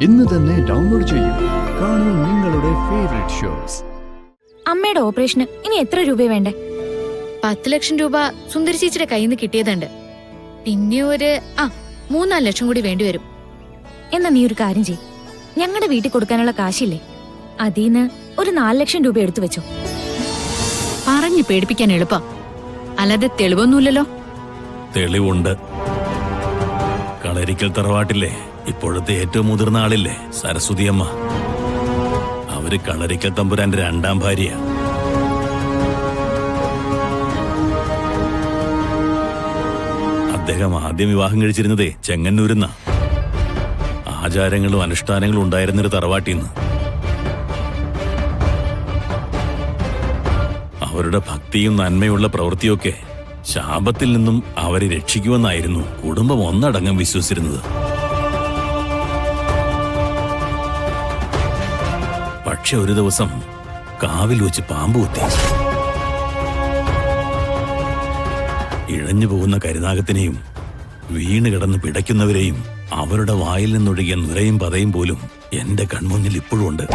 ഇന്ന് തന്നെ ഡൗൺലോഡ് ചെയ്യൂ. കാണൂ നിങ്ങളുടെ ഫേവറേറ്റ് ഷോസ്. അമ്മയുടെ ഓപ്പറേഷന് ഇനി എത്ര രൂപ വേണ്ടേ? 10 ലക്ഷം രൂപ സുന്ദരി ചേച്ചിയുടെ കയ്യിൽ നിന്ന് കിട്ടിയതുണ്ട്. പിന്നെ ഒരു 3-4 ലക്ഷം കൂടി വേണ്ടിവരും. എന്നാ നീ ഒരു കാര്യം ചെയ്യ്, ഞങ്ങളുടെ വീട്ടിൽ കൊടുക്കാനുള്ള കാശില്ലേ, അതീന്ന് ഒരു 4 ലക്ഷം രൂപ എടുത്തു വെച്ചോ. പറഞ്ഞു പേടിപ്പിക്കാൻ എളുപ്പാ, അല്ലാതെ തെളിവൊന്നുമില്ലല്ലോ. തെളിവുണ്ട്. കളരിക്കൽ തറവാട്ടില്ലേ ഇപ്പോഴത്തെ ഏറ്റവും മുതിർന്ന ആളില്ലേ സരസ്വതി അമ്മ, അവര് കളരിക്കൽ തമ്പുരാന്റെ 2ാം ഭാര്യ. അദ്ദേഹം ആദ്യം വിവാഹം കഴിച്ചിരുന്നതേ ചെങ്ങന്നൂരുന്ന. ആചാരങ്ങളും അനുഷ്ഠാനങ്ങളും ഉണ്ടായിരുന്നൊരു തറവാട്ടിന്ന്. അവരുടെ ഭക്തിയും നന്മയുള്ള പ്രവൃത്തിയൊക്കെ ശാപത്തിൽ നിന്നും അവരെ രക്ഷിക്കുമെന്നായിരുന്നു കുടുംബം ഒന്നടങ്കം വിശ്വസിച്ചിരുന്നത്. പക്ഷെ ഒരു ദിവസം കാവിൽ വെച്ച് പാമ്പ് കുത്തി. ഇഴഞ്ഞു പോകുന്ന കരുനാഗത്തിനെയും വീണ് കിടന്ന് പിടയ്ക്കുന്നവരെയും അവരുടെ വായിൽ നിന്നൊഴുകിയ നുരയും പതയും പോലും എന്റെ കൺമുന്നിൽ ഇപ്പോഴും ഉണ്ട്.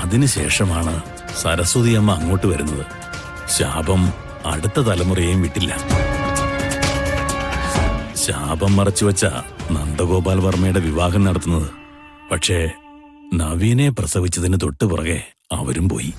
അതിനുശേഷമാണ് സരസ്വതി അമ്മ അങ്ങോട്ട് വരുന്നത്. ശാപം അടുത്ത തലമുറയെയും വിട്ടില്ല. ശാപം മറച്ചുവെച്ച നന്ദഗോപാൽ വർമ്മയുടെ വിവാഹം നടത്തുന്നത്. പക്ഷേ നവീനെ പ്രസവിച്ചതിന് തൊട്ടു പുറകെ അവരും പോയി.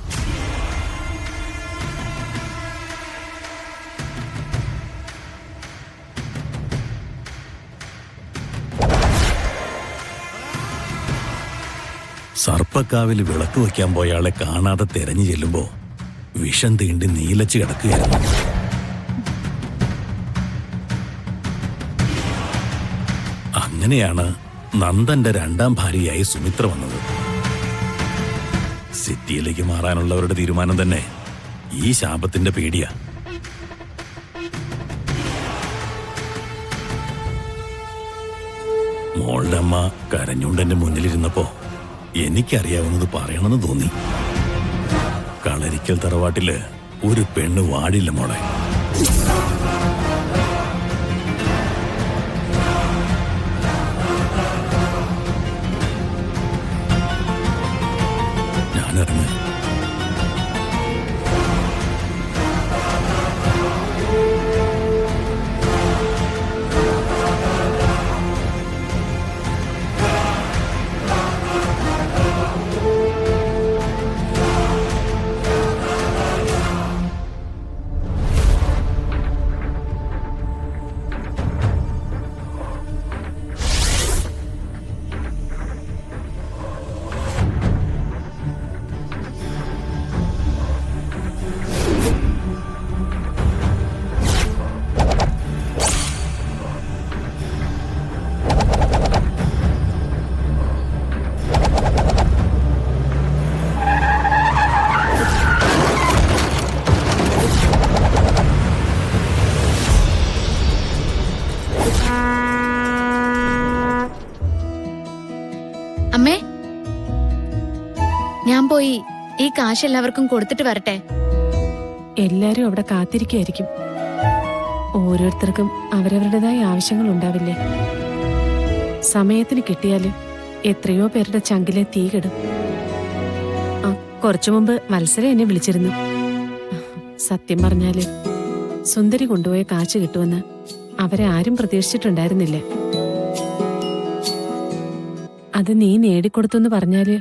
സർപ്പക്കാവിൽ വിളക്ക് വയ്ക്കാൻ പോയ ആളെ കാണാതെ തെരഞ്ഞു ചെല്ലുമ്പോ വിഷം തീണ്ടി നീലച്ച് കിടക്കുകയായിരുന്നു. അങ്ങനെയാണ് നന്ദന്റെ 2ാം ഭാര്യയായി സുമിത്ര വന്നത്. സിറ്റിയിലേക്ക് മാറാനുള്ളവരുടെ തീരുമാനം തന്നെ ഈ ശാപത്തിന്റെ പേടിയാ. മോളുടെ അമ്മ കരഞ്ഞുകൊണ്ട് എന്റെ മുന്നിലിരുന്നപ്പോ എനിക്കറിയാവുന്നത് പറയണമെന്ന് തോന്നി. കളരിക്കൽ തറവാട്ടില് ഒരു പെണ്ണ് വാടില്ല മോളെ. ഞാനിറങ്ങി. അമ്മേ, ഞാൻ പോയി ഈ കാശ് എല്ലാവർക്കും കൊടുത്തിട്ട് വരട്ടെ. എല്ലാരും അവിടെ കാത്തിരിക്കായിരിക്കും. ഓരോരുത്തർക്കും അവരവരുടേതായ ആവശ്യങ്ങൾ ഉണ്ടാവില്ലേ? സമയത്തിന് കിട്ടിയാല് എത്രയോ പേരുടെ ചങ്കിലെ തീ കെടും. കുറച്ചു മുമ്പ് മത്സരം എന്നെ വിളിച്ചിരുന്നു. സത്യം പറഞ്ഞാല് സുന്ദരി കൊണ്ടുപോയ കാശ് കിട്ടുമെന്ന് അവരെ ആരും പ്രതീക്ഷിച്ചിട്ടുണ്ടായിരുന്നില്ല. അത് നീ നേടിക്കൊടുത്തെന്ന് പറഞ്ഞാല്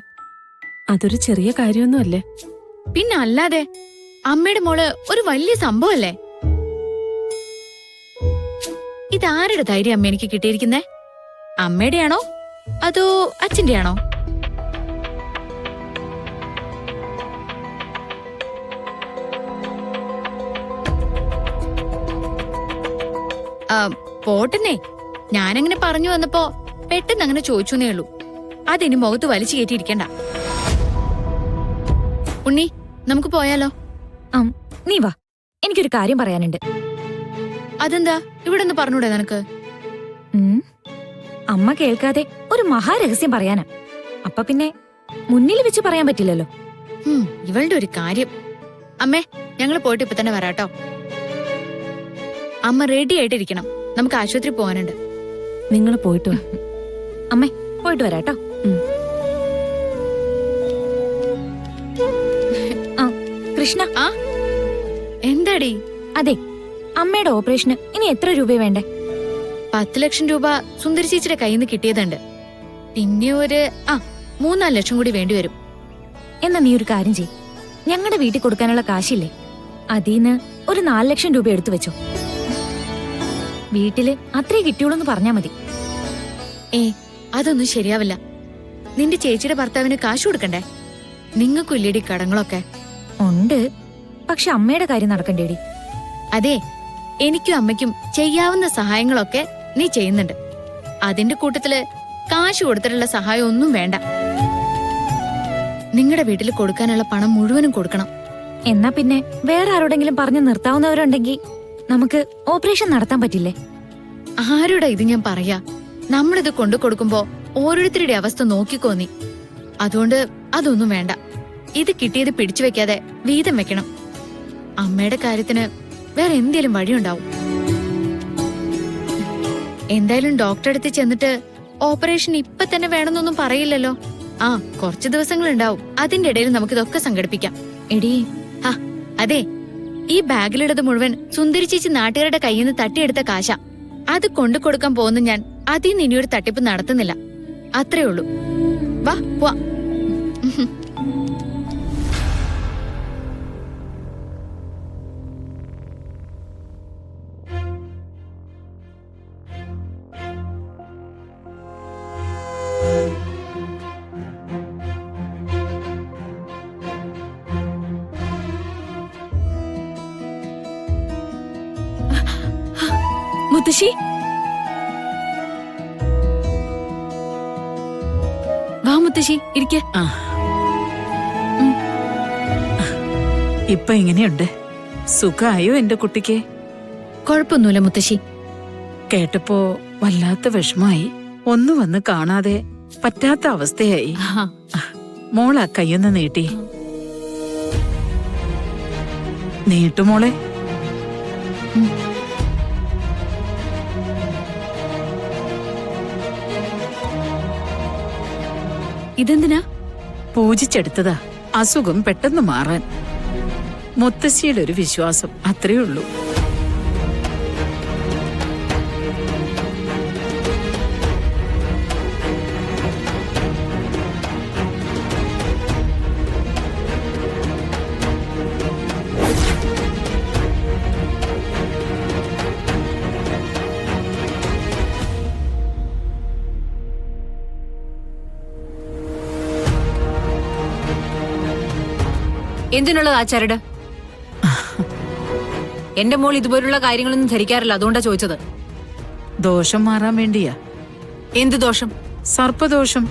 അതൊരു ചെറിയ കാര്യമൊന്നുമല്ലേ? പിന്നെ അല്ലാതെ, അമ്മയുടെ മോള് ഒരു വലിയ സംഭവല്ലേ. ഇതാരുടെ ധൈര്യം അമ്മ എനിക്ക് കിട്ടിയിരിക്കുന്നേ? അമ്മയുടെ ആണോ അതോ അച്ഛന്റെ ആണോ? പോട്ടെന്നെ, ഞാനങ്ങനെ പറഞ്ഞു വന്നപ്പോ പെട്ടെന്ന് അങ്ങനെ ചോദിച്ചേ ഉള്ളൂ. അതിന് മുഖത്ത് വലിച്ചു കയറ്റിയിരിക്കണ്ട. ഉണ്ണി, നമുക്ക് പോയാലോ? നീ വാ, എനിക്കൊരു കാര്യം പറയാനുണ്ട്. അതെന്താ ഇവിടെ ഒന്ന് പറഞ്ഞൂടെ നിനക്ക്? അമ്മ കേൾക്കാതെ ഒരു മഹാരഹസ്യം പറയാനാ. അപ്പൊ പിന്നെ മുന്നിൽ വെച്ച് പറയാൻ പറ്റില്ലല്ലോ. ഇവളുടെ ഒരു കാര്യം. അമ്മേ, ഞങ്ങൾ പോയിട്ട് ഇപ്പൊ തന്നെ വരാട്ടോ. അമ്മ റെഡി ആയിട്ടിരിക്കണം, നമുക്ക് ആശുപത്രി പോകാനുണ്ട്. നിങ്ങൾ പോയിട്ട് വാ. അമ്മേ, പോയിട്ട് വരാട്ടോ. ആ കൃഷ്ണ. ആ എന്താടി? അതെ, അമ്മയുടെ ഓപ്പറേഷന് ഇനി എത്ര രൂപ വേണ്ടേ? 10 ലക്ഷം രൂപ സുന്ദരി ചേച്ചിയുടെ കയ്യിൽ നിന്ന് കിട്ടിയതുണ്ട്. പിന്നെ ഒരു 3-4 ലക്ഷം കൂടി വേണ്ടിവരും. എന്നാ നീ ഒരു കാര്യം ചെയ്, ഞങ്ങളുടെ വീട്ടിൽ കൊടുക്കാനുള്ള കാശില്ലേ, അതീന്ന് ഒരു 4 ലക്ഷം രൂപ എടുത്തു വെച്ചോ. വീട്ടില് അത്രേ കിട്ടിയുള്ളൂ പറഞ്ഞാ മതി. അതൊന്നും ശരിയാവില്ല. നിന്റെ ചേച്ചിയുടെ ഭർത്താവിന് കാശ് കൊടുക്കണ്ടേ? നിങ്ങൾക്കും ഇല്ലേടി കടങ്ങളൊക്കെ? ഉണ്ട്, പക്ഷെ അമ്മയുടെ കാര്യം നടക്കണ്ടേടി. അതെ, എനിക്കും അമ്മയ്ക്കും ചെയ്യാവുന്ന സഹായങ്ങളൊക്കെ നീ ചെയ്യുന്നുണ്ട്. അതിന്റെ കൂട്ടത്തില് കാശ് കൊടുത്തിട്ടുള്ള സഹായം ഒന്നും വേണ്ട. നിങ്ങളുടെ വീട്ടിൽ കൊടുക്കാനുള്ള പണം മുഴുവനും കൊടുക്കണം. എന്നാ പിന്നെ വേറെ ആരോടെങ്കിലും പറഞ്ഞു നിർത്താവുന്നവരുണ്ടെങ്കിൽ നമുക്ക് ഓപ്പറേഷൻ നടത്താൻ പറ്റില്ലേ? ആരോടാ ഇത് ഞാൻ പറയാ? നമ്മളിത് കൊണ്ടു കൊടുക്കുമ്പോ ഓരോരുത്തരുടെ അവസ്ഥ നോക്കിക്കോ നീ. അതുകൊണ്ട് അതൊന്നും വേണ്ട. ഇത് കിട്ടിയത് പിടിച്ചു വെക്കാതെ വീതം വെക്കണം. അമ്മയുടെ കാര്യത്തിന് വേറെ എന്തേലും വഴിയുണ്ടാവും. എന്തായാലും ഡോക്ടറെ അടുത്ത് ചെന്നിട്ട് ഓപ്പറേഷൻ ഇപ്പൊ തന്നെ വേണമെന്നൊന്നും പറയില്ലല്ലോ. കുറച്ച് ദിവസങ്ങൾ ഉണ്ടാവും. അതിന്റെ ഇടയിൽ നമുക്ക് ഇതൊക്കെ സംഘടിപ്പിക്കാം. എടി, അതെ, ഈ ബാഗിലിടത് മുഴുവൻ സുന്ദരി ചേച്ചി നാട്ടുകാരുടെ കയ്യിൽ നിന്ന് തട്ടിയെടുത്ത കാശ. അത് കൊണ്ടു കൊടുക്കാൻ പോകുന്ന ഞാൻ അതിൽ നിന്ന് ഇനിയൊരു തട്ടിപ്പ് നടത്തുന്നില്ല. അത്രേ ഉള്ളൂ. വാ പോവാ. മുത്തശ്ശി, വാ മുത്തശ്ശി, ഇരിക്ക. ഇപ്പൊ എങ്ങനെയുണ്ട്? സുഖായോ എന്റെ കുട്ടിക്ക്? കുഴപ്പമൊന്നുമില്ല മുത്തശ്ശി. കേട്ടപ്പോ വല്ലാത്ത വിഷമായി. ഒന്ന് വന്ന് കാണാതെ പറ്റാത്ത അവസ്ഥയായി. മോളാ കയ്യൊന്ന് നീട്ടി. നീട്ടുമോളെ. ഇതെന്തിനാ? പൂജിച്ചെടുത്തതാ, അസുഖം പെട്ടെന്ന് മാറാൻ. മുത്തശ്ശിയുടെ ഒരു വിശ്വാസം, അത്രേ ഉള്ളൂ. എന്തിനുള്ളതാ ചരട്? എന്റെ മോൾ ഇതുപോലുള്ള കാര്യങ്ങളൊന്നും ധരിക്കാറില്ല, അതുകൊണ്ടാ ചോദിച്ചത്. ദോഷം മാറാൻ വേണ്ടിയാ. എന്ത് ദോഷം? സർപ്പദോഷം.